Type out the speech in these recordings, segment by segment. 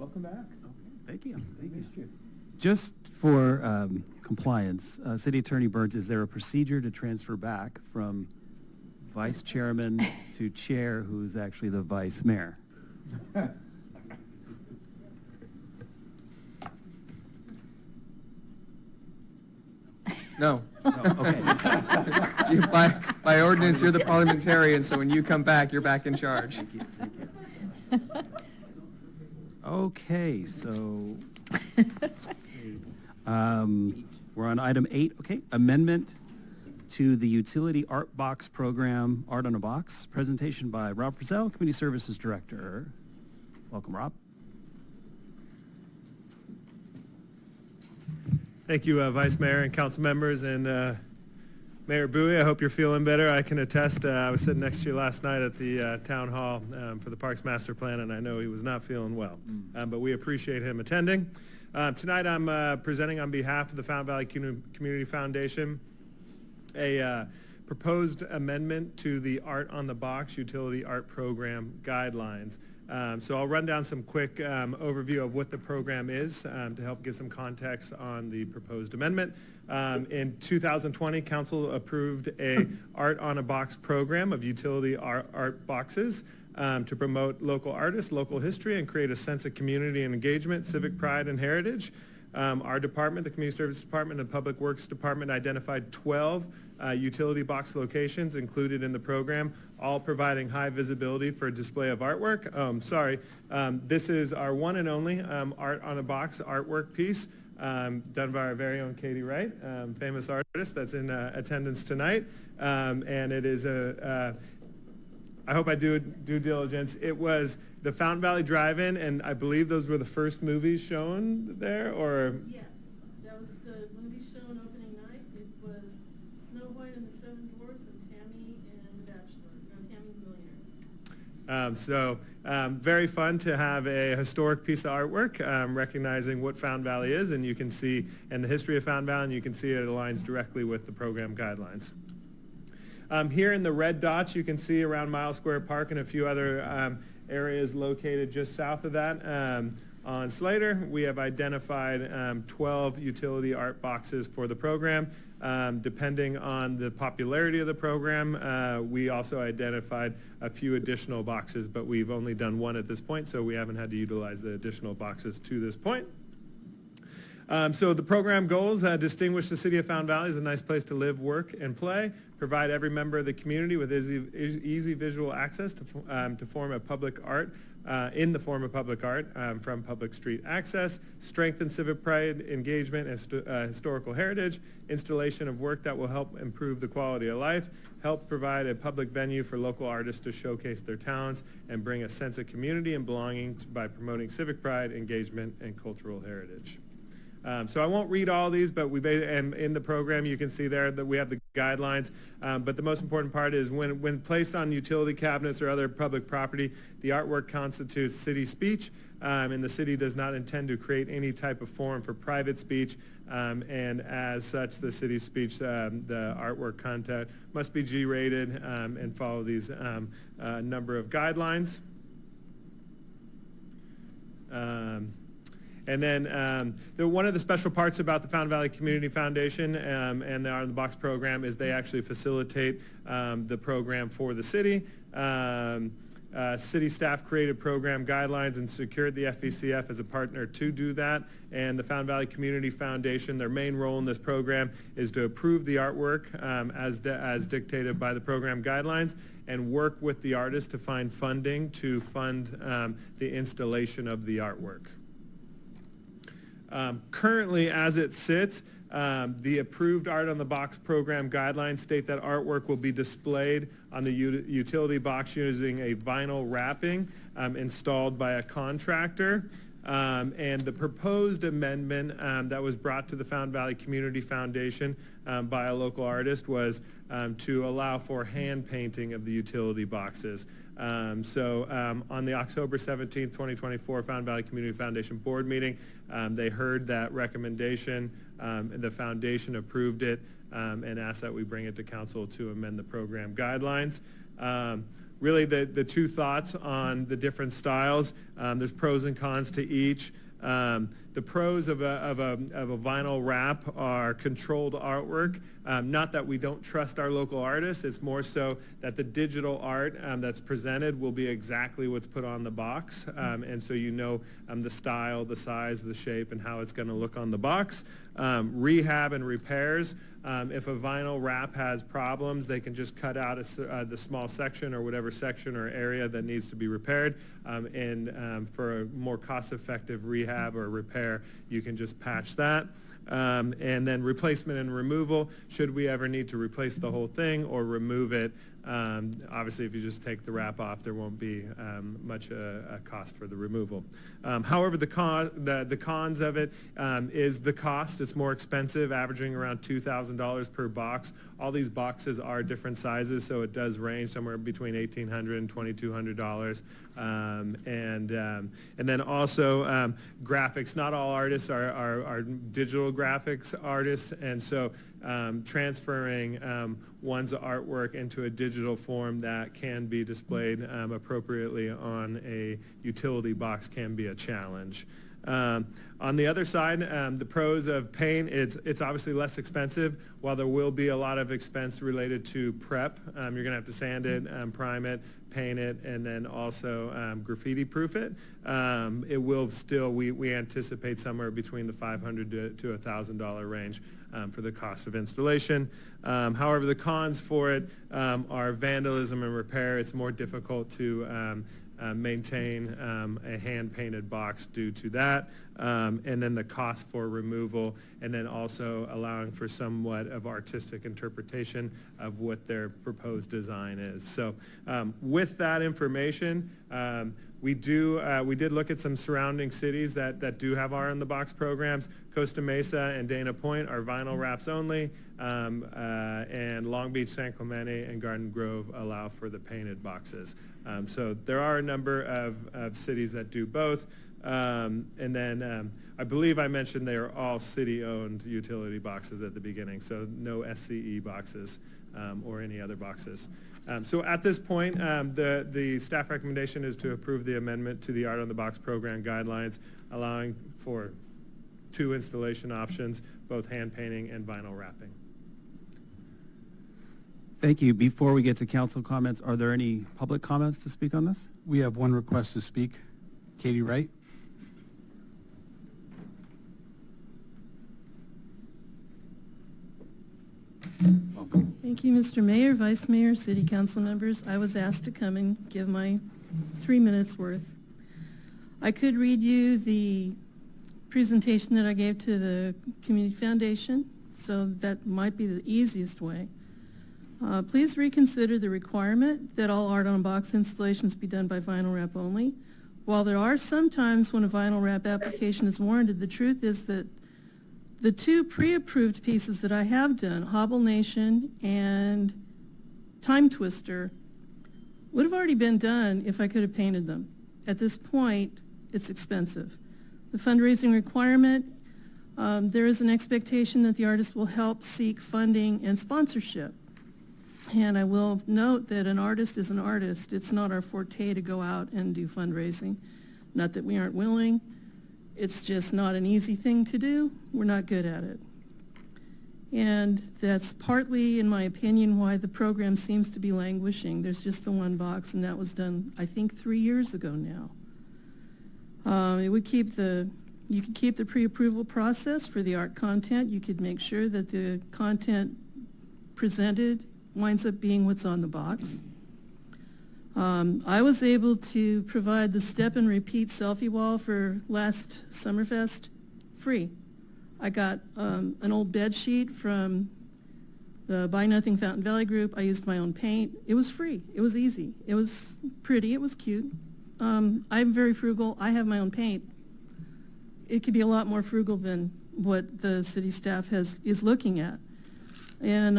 Welcome back. Thank you. Thank Missed you. Just for compliance, City Attorney Burns, is there a procedure to transfer back from vice chairman to chair, who's actually the vice mayor? No. Okay. By ordinance, you're the parliamentarian, so when you come back, you're back in charge. Thank you. Thank you. Okay, so we're on item 8. Okay, amendment to the utility art box program, Art on a Box, presentation by Rob Frizelle, Community Services Director. Welcome, Rob. Thank you, Vice Mayor and council members, and Mayor Bowie. I hope you're feeling better. I can attest. I was sitting next to you last night at the town hall for the Parks Master Plan, and I know he was not feeling well. But we appreciate him attending. Tonight I'm presenting on behalf of the Fountain Valley Community Foundation a proposed amendment to the Art on the Box Utility Art Program Guidelines. So I'll run down some quick overview of what the program is to help give some context on the proposed amendment. In 2020, Council approved a Art on a Box program of utility art boxes to promote local artists, local history, and create a sense of community and engagement, civic pride, and heritage. Our department, the Community Services Department and the Public Works Department, identified 12 utility box locations included in the program, all providing high visibility for display of artwork. This is our one and only Art on a Box artwork piece done by our very own Katy Wright, famous artist that's in attendance tonight. And it is I hope I do due diligence. It was the Fountain Valley Drive-In, and I believe those were the first movies shown there, or? Yes, that was the movie shown opening night. It was Snow White and the Seven Dwarfs and Tammy and the Bachelor, Tammy the Millionaire. Very fun to have a historic piece of artwork recognizing what Fountain Valley is, and you can see, and the history of Fountain Valley, and you can see it aligns directly with the program guidelines. Here in the red dots, you can see around Miles Square Park and a few other areas located just south of that. On Slater, we have identified 12 utility art boxes for the program. Depending on the popularity of the program, we also identified a few additional boxes, but we've only done one at this point, so we haven't had to utilize the additional boxes to this point. So the program goals distinguish the city of Fountain Valley as a nice place to live, work, and play, provide every member of the community with easy visual access to form a public art, in the form of public art from public street access, strengthen civic pride, engagement, and historical heritage, installation of work that will help improve the quality of life, help provide a public venue for local artists to showcase their talents, and bring a sense of community and belonging by promoting civic pride, engagement, and cultural heritage. So I won't read all these, but and in the program you can see there that we have the guidelines. But the most important part is when placed on utility cabinets or other public property, the artwork constitutes city speech, and the city does not intend to create any type of forum for private speech. And as such, the city's speech, the artwork content must be G-rated and follow these number of guidelines. And then one of the special parts about the Fountain Valley Community Foundation and the Art on the Box program is they actually facilitate the program for the city. City staff created program guidelines and secured the FVCF as a partner to do that. And the Fountain Valley Community Foundation, their main role in this program is to approve the artwork as dictated by the program guidelines and work with the artist to find funding to fund the installation of the artwork. Currently, as it sits, the approved Art on the Box program guidelines state that artwork will be displayed on the utility box using a vinyl wrapping installed by a contractor. And the proposed amendment that was brought to the Fountain Valley Community Foundation by a local artist was to allow for hand painting of the utility boxes. On the October 17th, 2024 Fountain Valley Community Foundation board meeting, they heard that recommendation. The foundation approved it and asked that we bring it to council to amend the program guidelines. really the two thoughts on the different styles. There's pros and cons to each. The pros of a vinyl wrap are controlled artwork. Not that we don't trust our local artists, it's more so that the digital art that's presented will be exactly what's put on the box. And so you know the style, the size, the shape, and how it's going to look on the box. Rehab and repairs. If a vinyl wrap has problems, they can just cut out the small section or whatever section or area that needs to be repaired. And for a more cost-effective rehab or repair, you can just patch that. And then replacement and removal, should we ever need to replace the whole thing or remove it. Obviously, if you just take the wrap off, there won't be much a cost for the removal. However, the cons of it is the cost. It's more expensive, averaging around $2,000 per box. All these boxes are different sizes, so it does range somewhere between $1,800 and $2,200. And then also graphics. Not all artists are digital graphics artists, and so transferring one's artwork into a digital form that can be displayed appropriately on a utility box can be a challenge. On the other side, the pros of paint, it's obviously less expensive. While there will be a lot of expense related to prep, you're going to have to sand it, prime it, paint it, and then also graffiti proof it. It will still, we anticipate somewhere between the $500 to $1,000 range for the cost of installation. However, the cons for it are vandalism and repair. It's more difficult to maintain a hand-painted box due to that, and then the cost for removal, and then also allowing for somewhat of artistic interpretation of what their proposed design is. So with that information, we did look at some surrounding cities that do have art-in-the-box programs. Costa Mesa and Dana Point are vinyl wraps only, and Long Beach, San Clemente, and Garden Grove allow for the painted boxes. So there are a number of cities that do both. And then I believe I mentioned they are all city-owned utility boxes at the beginning, so no SCE boxes or any other boxes. So at this point, the staff recommendation is to approve the amendment to the Art on the Box program guidelines, allowing for 2 installation options, both hand painting and vinyl wrapping. Thank you. Before we get to council comments, are there any public comments to speak on this? We have one request to speak. Katy Wright. Welcome. Thank you, Mr. Mayor, Vice Mayor, City Council members. I was asked to come and give my 3 minutes worth. I could read you the presentation that I gave to the Community Foundation, so that might be the easiest way. Please reconsider the requirement that all art on box installations be done by vinyl wrap only. While there are some times when a vinyl wrap application is warranted, the truth is that the 2 pre-approved pieces that I have done, Hobble Nation and Time Twister, would have already been done if I could have painted them. At this point, it's expensive. The fundraising requirement, there is an expectation that the artist will help seek funding and sponsorship. And I will note that an artist is an artist. It's not our forte to go out and do fundraising. Not that we aren't willing. It's just not an easy thing to do. We're not good at it. And that's partly, in my opinion, why the program seems to be languishing. There's just the one box, and that was done, I think, 3 years ago now. It would keep you could keep the pre-approval process for the art content. You could make sure that the content presented winds up being what's on the box. I was able to provide the step and repeat selfie wall for last Summerfest free. I got an old bed sheet from the Buy Nothing Fountain Valley group. I used my own paint. It was free. It was easy. It was pretty. It was cute. I'm very frugal. I have my own paint. It could be a lot more frugal than what the city staff is looking at. And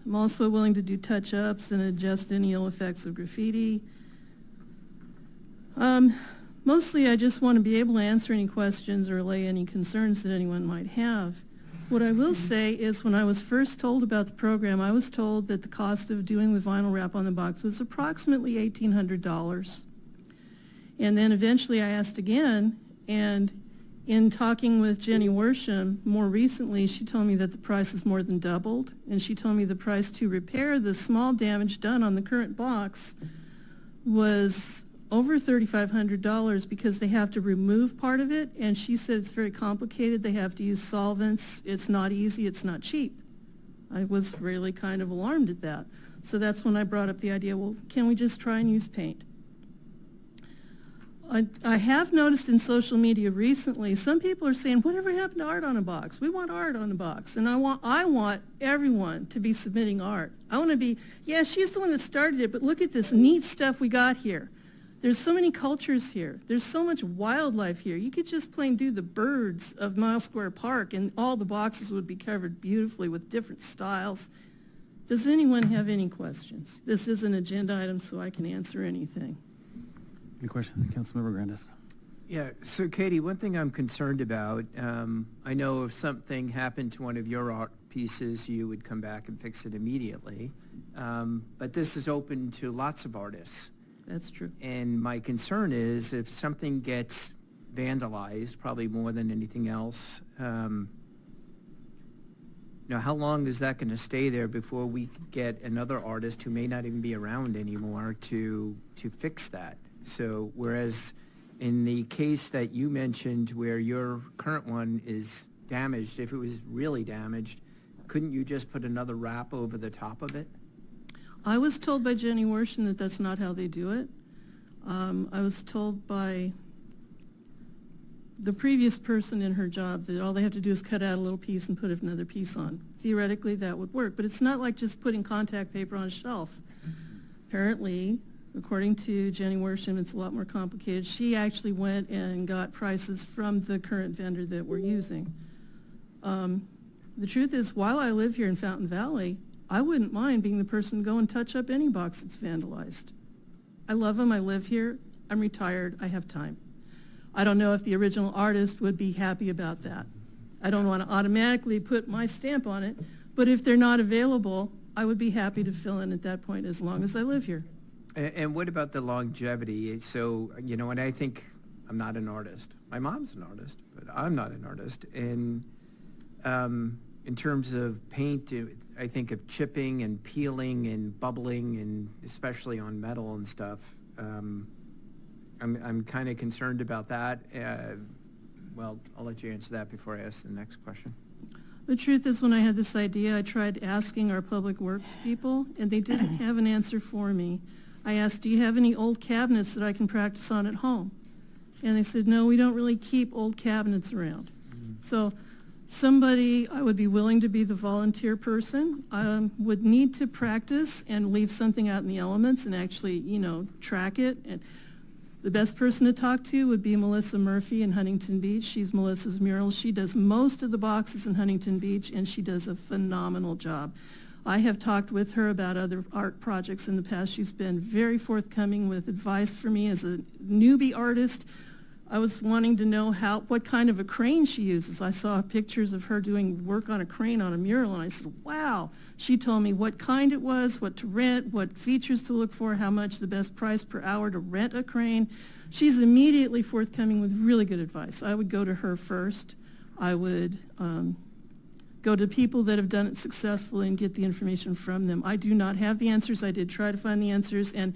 I'm also willing to do touch-ups and adjust any ill effects of graffiti. Mostly I just want to be able to answer any questions or allay any concerns that anyone might have. What I will say is when I was first told about the program, I was told that the cost of doing the vinyl wrap on the box was approximately $1,800. And then eventually I asked again, and in talking with Jenny Worsham more recently, she told me that the price has more than doubled, and she told me the price to repair the small damage done on the current box was over $3,500 because they have to remove part of it, and she said it's very complicated. They have to use solvents. It's not easy. It's not cheap. I was really kind of alarmed at that. So that's when I brought up the idea, well, can we just try and use paint? I have noticed in social media recently, some people are saying, whatever happened to art on a box? We want art on the box. And I want everyone to be submitting art. I want to be, yeah, she's the one that started it, but look at this neat stuff we got here. There's so many cultures here. There's so much wildlife here. You could just plain do the birds of Mile Square Park, and all the boxes would be covered beautifully with different styles. Does anyone have any questions? This is an agenda item, so I can answer anything. Any questions? Councilmember Grandis. Yeah, so Katy, one thing I'm concerned about, I know if something happened to one of your art pieces, you would come back and fix it immediately. But this is open to lots of artists. That's true. And my concern is if something gets vandalized, probably more than anything else, how long is that going to stay there before we get another artist who may not even be around anymore to fix that? So whereas in the case that you mentioned where your current one is damaged, if it was really damaged, couldn't you just put another wrap over the top of it? I was told by Jenny Worsham that that's not how they do it. I was told by the previous person in her job that all they have to do is cut out a little piece and put another piece on. Theoretically, that would work, but it's not like just putting contact paper on a shelf. Apparently, according to Jenny Worsham, it's a lot more complicated. She actually went and got prices from the current vendor that we're using. The truth is, while I live here in Fountain Valley, I wouldn't mind being the person to go and touch up any box that's vandalized. I love them. I live here. I'm retired. I have time. I don't know if the original artist would be happy about that. I don't want to automatically put my stamp on it, but if they're not available, I would be happy to fill in at that point as long as I live here. And what about the longevity? So, and I think I'm not an artist. My mom's an artist, but I'm not an artist. And in terms of paint, I think of chipping and peeling and bubbling, and especially on metal and stuff. I'm kind of concerned about that. Well, I'll let you answer that before I ask the next question. The truth is, when I had this idea, I tried asking our public works people, and they didn't have an answer for me. I asked, do you have any old cabinets that I can practice on at home? And they said, no, we don't really keep old cabinets around. So somebody, I would be willing to be the volunteer person, would need to practice and leave something out in the elements and actually, track it. And the best person to talk to would be Melissa Murphy in Huntington Beach. She's Melissa's mural. She does most of the boxes in Huntington Beach, and she does a phenomenal job. I have talked with her about other art projects in the past. She's been very forthcoming with advice for me as a newbie artist. I was wanting to know what kind of a crane she uses. I saw pictures of her doing work on a crane on a mural, and I said, wow. She told me what kind it was, what to rent, what features to look for, how much the best price per hour to rent a crane. She's immediately forthcoming with really good advice. I would go to her first. I would go to people that have done it successfully and get the information from them. I do not have the answers. I did try to find the answers, and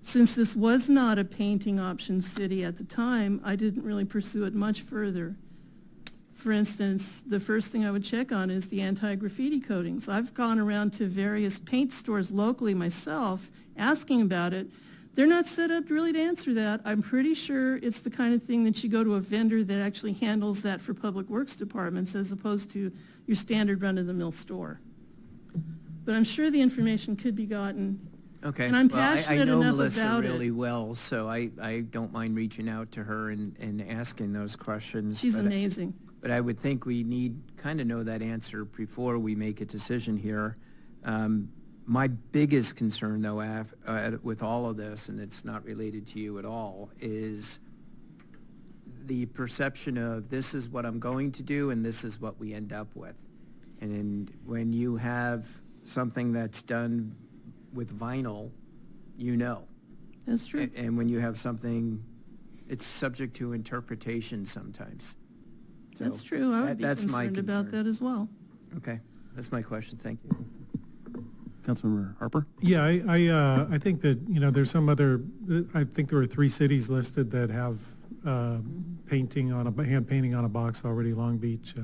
since this was not a painting option city at the time, I didn't really pursue it much further. For instance, the first thing I would check on is the anti-graffiti coatings. I've gone around to various paint stores locally myself asking about it. They're not set up really to answer that. I'm pretty sure it's the kind of thing that you go to a vendor that actually handles that for public works departments as opposed to your standard run-of-the-mill store. But I'm sure the information could be gotten. Okay. And I'm Well, passionate I know enough Melissa about really it. well, so I don't mind reaching out to her and asking those questions. She's but amazing. But I would think we need kind of know that answer before we make a decision here. My biggest concern, though, with all of this, and it's not related to you at all, is the perception of this is what I'm going to do and this is what we end up with. And when you have something that's done with vinyl, you know. That's true. And when you have something, it's subject to interpretation sometimes. So That's true. I would be that's my concerned about concern. that as well. Okay, that's my question. Thank you. Councilmember Harper? Yeah, I think that, there's some other, I think there are 3 cities listed that have hand painting on a box already, Long Beach,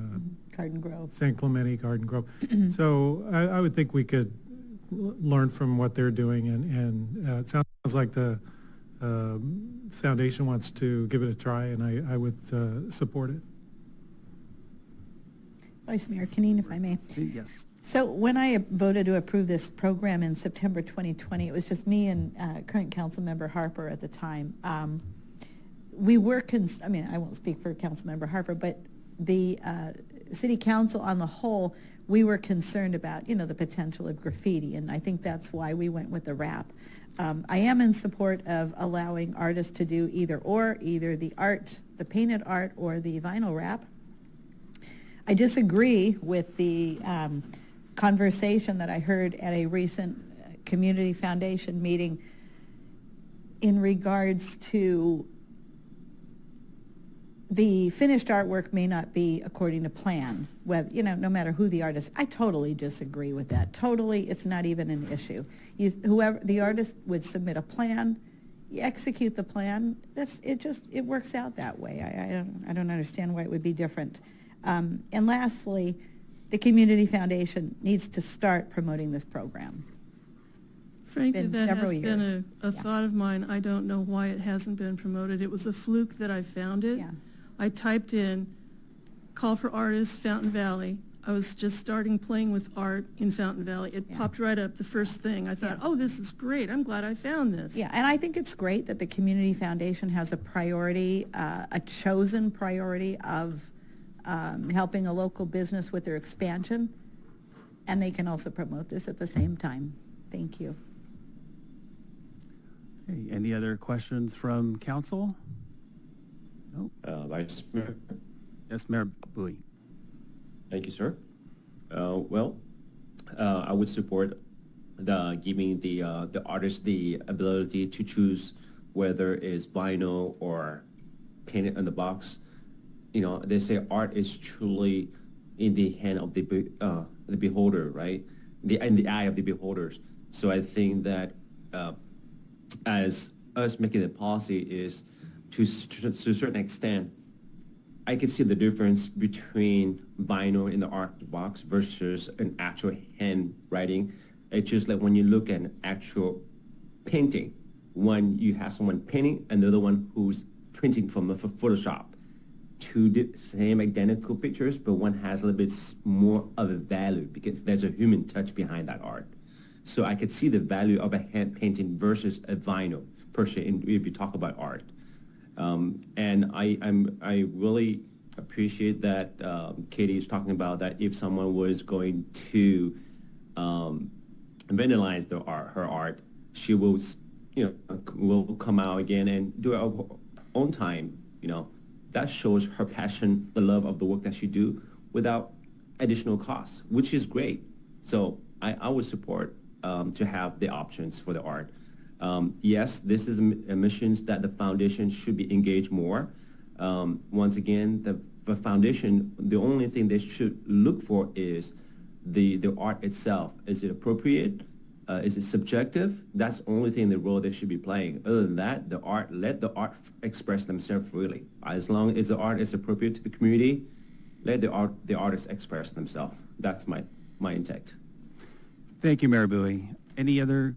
Garden Grove. San Clemente, Garden Grove. So I would think we could learn from what they're doing, and it sounds like the foundation wants to give it a try, and I would support it. Vice Mayor Cunneen, if I may. Yes. So when I voted to approve this program in September 2020, it was just me and current Councilmember Harper at the time. We were, I won't speak for Councilmember Harper, but the City Council on the whole, we were concerned about, the potential of graffiti, and I think that's why we went with the wrap. I am in support of allowing artists to do either the art, the painted art, or the vinyl wrap. I disagree with the conversation that I heard at a recent Community Foundation meeting in regards to the finished artwork may not be according to plan, whether, no matter who the artist. I totally disagree with that. Totally, it's not even an issue. Whoever the artist would submit a plan, you execute the plan. It works out that way. I don't understand why it would be different. And lastly, the Community Foundation needs to start promoting this program. Frankly, been that has several been years. a Yeah. thought of mine. I don't know why it hasn't been promoted. It was a fluke that I found it. Yeah. I typed in call for artists, Fountain Valley. I was just starting playing with art in Fountain Valley. It Yeah. popped right up the first thing. I thought, Yeah. oh, this is great. I'm glad I found this. Yeah, and I think it's great that the Community Foundation has a priority, a chosen priority of helping a local business with their expansion, and they can also promote this at the same time. Thank you. Hey, any other questions from council? No? Vice Mayor. Yes, Mayor Bowie. Thank you, sir. I would support giving the artist the ability to choose whether it's vinyl or painted on the box. They say art is truly in the hand of the beholder, right? In the eye of the beholders. So I think that as us making the policy is to a certain extent, I can see the difference between vinyl in the art box versus an actual handwriting. It's just like when you look at an actual painting, one you have someone painting, another one who's printing from a Photoshop. Two same identical pictures, but one has a little bit more of a value because there's a human touch behind that art. So I could see the value of a hand painting versus a vinyl, per se, if you talk about art. And I really appreciate that Katy is talking about that if someone was going to vandalize her art, she will, will come out again and do it on her own time. That shows her passion, the love of the work that she do without additional costs, which is great. So I would support to have the options for the art. Yes, this is a mission that the foundation should be engaged more. Once again, the foundation, the only thing they should look for is the art itself. Is it appropriate? Is it subjective? That's the only thing, the role they should be playing. Other than that, let the art express themselves freely. As long as the art is appropriate to the community, let the artists express themselves. That's my intent. Thank you, Mayor Bowie. Any other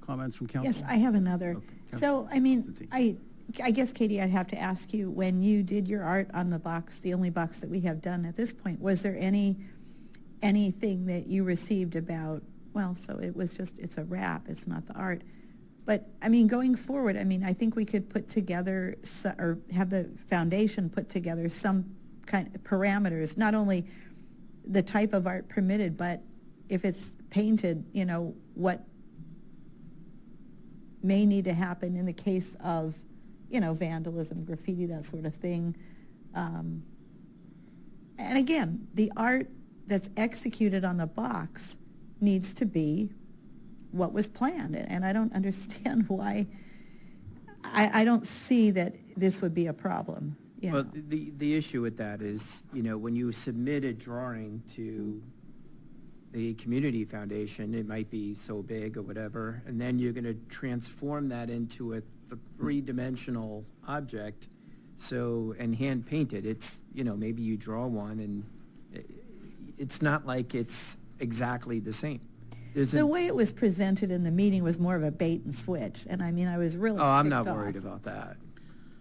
comments from council? Yes, I have another. Okay. So, I guess, Katy, I'd have to ask you, when you did your art on the box, the only box that we have done at this point, was there anything that you received about, well, so it was just, it's a wrap, it's not the art. But, going forward, I think we could put together, or have the foundation put together some kind of parameters, not only the type of art permitted, but if it's painted, what may need to happen in the case of, vandalism, graffiti, that sort of thing. And again, the art that's executed on the box needs to be what was planned. And I don't understand why, I don't see that this would be a problem, you Well, know. the issue with that is, when you submit a drawing to the community foundation, it might be so big or whatever, and then you're going to transform that into a three-dimensional object, and hand paint it. It's, maybe you draw one and it's not like it's exactly the same. The way it was presented in the meeting was more of a bait and switch, and I mean, I was really Oh, I'm ticked not off. worried about that.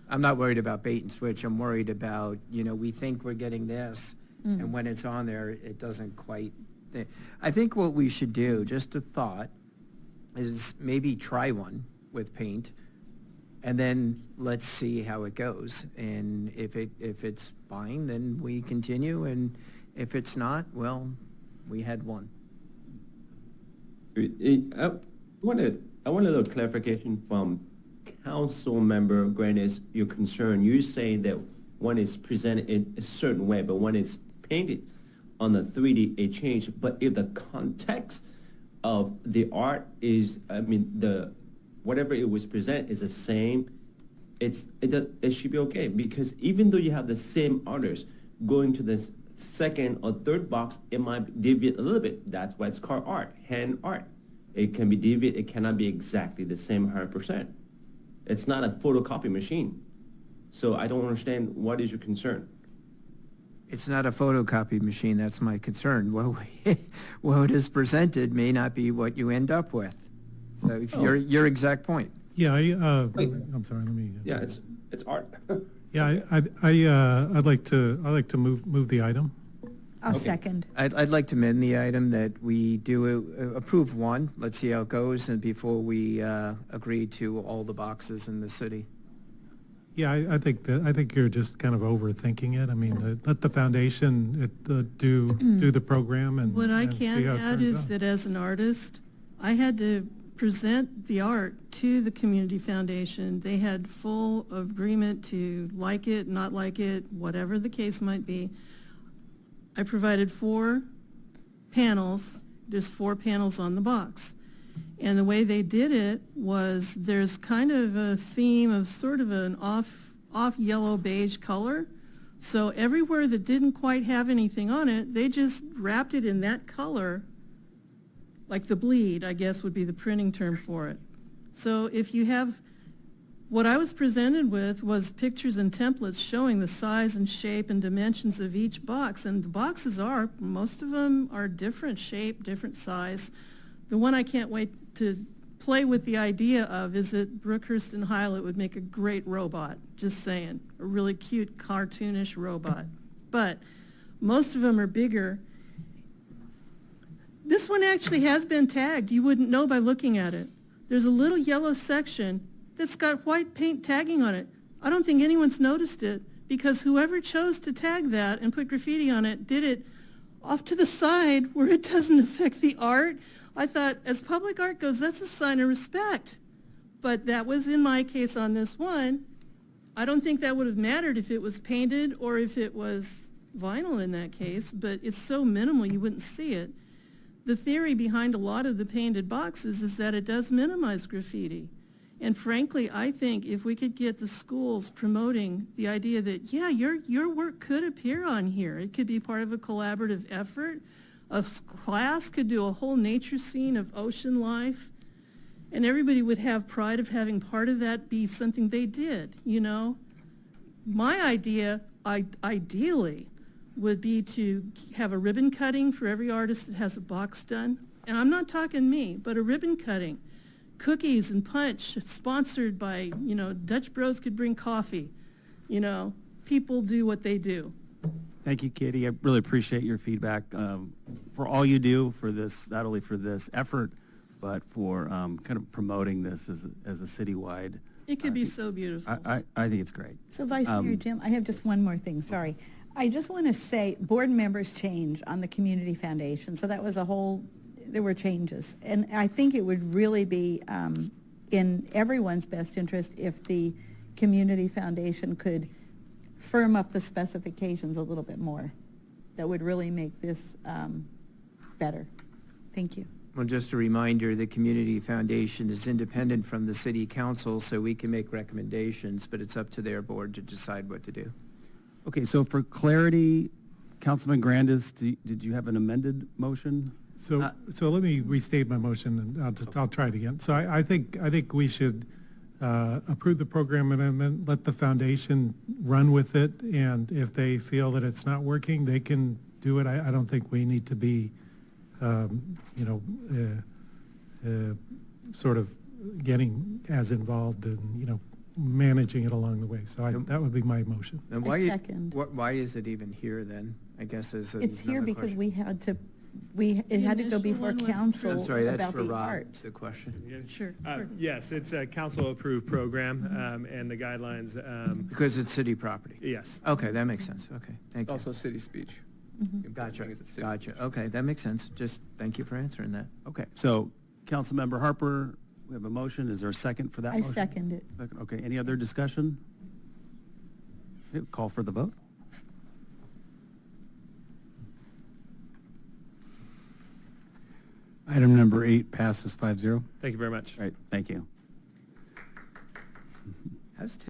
I'm not worried about bait and switch. I'm worried about, we think we're getting this, and when it's on there, it doesn't quite. I think what we should do, just a thought, is maybe try one with paint, and then let's see how it goes. And if it's fine, then we continue, and if it's not, well, we had one. I want a little clarification from Council Member Grandis, your concern. You're saying that one is presented in a certain way, but when it's painted on the 3D, it changed. But if the context of the art is, whatever it was presented is the same, it should be okay. Because even though you have the same artist going to the second or third box, it might deviate a little bit. That's why it's called art, hand art. It can be deviated. It cannot be exactly the same 100%. It's not a photocopy machine. So I don't understand, what is your concern? It's not a photocopy machine, that's my concern. What is presented may not be what you end up with. So if your exact point. Yeah, Wait. I'm sorry, let me. Yeah, it's art. Yeah, I'd like to move the item. I'll Okay. second. I'd like to amend the item that we do approve one, let's see how it goes, and before we agree to all the boxes in the city. Yeah, I think you're just kind of overthinking it. I mean, let the foundation do the program and What I and see can how it add turns is out. that as an artist, I had to present the art to the community foundation. They had full agreement to like it, not like it, whatever the case might be. I provided 4 panels, there's 4 panels on the box. And the way they did it was, there's kind of a theme of sort of an off yellow beige color. So everywhere that didn't quite have anything on it, they just wrapped it in that color, like the bleed, I guess would be the printing term for it. So if you have, what I was presented with was pictures and templates showing the size and shape and dimensions of each box. And the boxes are, most of them are different shape, different size. The one I can't wait to play with the idea of is that Brookhurst and Hylett would make a great robot, just saying, a really cute cartoonish robot. But most of them are bigger. This one actually has been tagged. You wouldn't know by looking at it. There's a little yellow section that's got white paint tagging on it. I don't think anyone's noticed it, because whoever chose to tag that and put graffiti on it did it off to the side where it doesn't affect the art. I thought, as public art goes, that's a sign of respect. But that was in my case on this one. I don't think that would have mattered if it was painted or if it was vinyl in that case, but it's so minimal you wouldn't see it. The theory behind a lot of the painted boxes is that it does minimize graffiti. And frankly, I think if we could get the schools promoting the idea that, yeah, your work could appear on here. It could be part of a collaborative effort. A class could do a whole nature scene of ocean life, and everybody would have pride of having part of that be something they did, you know? My idea, ideally, would be to have a ribbon cutting for every artist that has a box done. And I'm not talking me, but a ribbon cutting. Cookies and punch, sponsored by, you know, Dutch Bros could bring coffee. You know, people do what they do. Thank you, Katie. I really appreciate your feedback for all you do for this, not only for this effort, but for kind of promoting this as a citywide. It could be so beautiful. I think it's great. So Vice Mayor Jim, I have just one more thing, sorry. I just want to say, board members change on the Community Foundation, so that was there were changes. And I think it would really be in everyone's best interest if the Community Foundation could firm up the specifications a little bit more. that would really make this better. Thank you. Well, just a reminder, the Community Foundation is independent from the city council, so we can make recommendations, but it's up to their board to decide what to do. Okay, so for clarity, Councilman Grandis, did you have an amended motion? So let me restate my motion, and I'll try it again. So I think we should approve the program amendment, let the foundation run with it, and if they feel that it's not working, they can do it. I don't think we need to be, sort of getting as involved in, managing it along the way. So that would be my motion. And I why, second. why is it even here then? I guess is It's here another because question. we had to, it had to go initial before one was council I'm sorry, that's about for the Rob, art. the question. Sure. Yes, it's a council-approved program, and the guidelines, Because it's city property. yes. Okay, that makes sense. Okay, It's thank you. also city speech. Mhm. Gotcha, As it's city gotcha. speech. Okay, that makes sense. Just thank you for answering that. Okay, so Councilmember Harper, we have a motion. Is there a second for that I motion? second it. Second, okay. Any other discussion? Okay, call for the vote. Item number 8 passes 5-0. Thank you very much. All right, thank you. How's